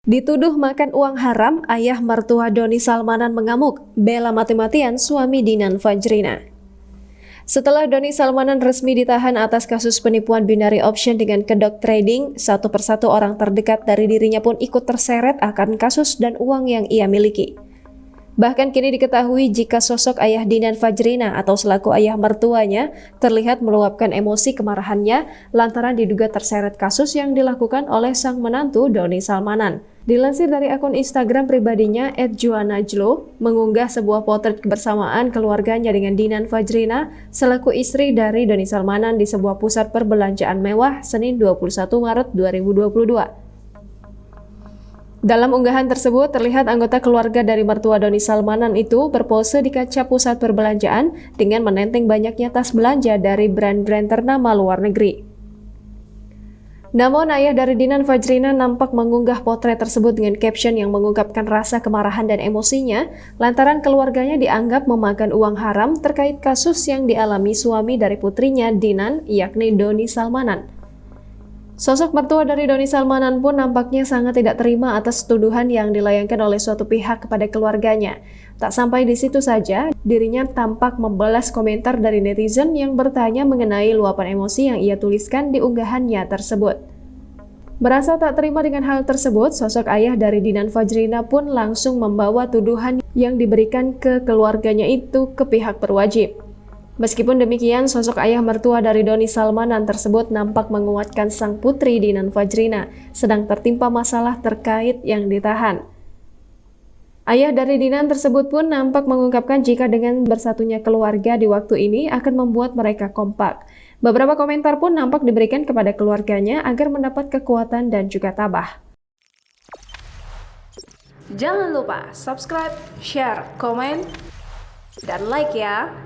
Dituduh makan uang haram, ayah mertua Doni Salmanan mengamuk, bela mati-matian suami Dinan Fajrina. Setelah Doni Salmanan resmi ditahan atas kasus penipuan binary option dengan kedok trading, satu persatu orang terdekat dari dirinya pun ikut terseret akan kasus dan uang yang ia miliki. Bahkan kini diketahui jika sosok ayah Dinan Fajrina atau selaku ayah mertuanya terlihat meluapkan emosi kemarahannya lantaran diduga terseret kasus yang dilakukan oleh sang menantu Doni Salmanan. Dilansir dari akun Instagram pribadinya @juanajlo mengunggah sebuah potret kebersamaan keluarganya dengan Dinan Fajrina selaku istri dari Doni Salmanan di sebuah pusat perbelanjaan mewah Senin 21 Maret 2022. Dalam unggahan tersebut, terlihat anggota keluarga dari mertua Doni Salmanan itu berpose di kaca pusat perbelanjaan dengan menenteng banyaknya tas belanja dari brand-brand ternama luar negeri. Namun, ayah dari Dinan Fajrina nampak mengunggah potret tersebut dengan caption yang mengungkapkan rasa kemarahan dan emosinya lantaran keluarganya dianggap memakan uang haram terkait kasus yang dialami suami dari putrinya Dinan, yakni Doni Salmanan. Sosok mertua dari Doni Salmanan pun nampaknya sangat tidak terima atas tuduhan yang dilayangkan oleh suatu pihak kepada keluarganya. Tak sampai di situ saja, dirinya tampak membalas komentar dari netizen yang bertanya mengenai luapan emosi yang ia tuliskan di unggahannya tersebut. Merasa tak terima dengan hal tersebut, sosok ayah dari Dinan Fajrina pun langsung membawa tuduhan yang diberikan ke keluarganya itu ke pihak berwajib. Meskipun demikian, sosok ayah mertua dari Doni Salmanan tersebut nampak menguatkan sang putri Dinan Fajrina sedang tertimpa masalah terkait yang ditahan. Ayah dari Dinan tersebut pun nampak mengungkapkan jika dengan bersatunya keluarga di waktu ini akan membuat mereka kompak. Beberapa komentar pun nampak diberikan kepada keluarganya agar mendapat kekuatan dan juga tabah. Jangan lupa subscribe, share, komen, dan like ya!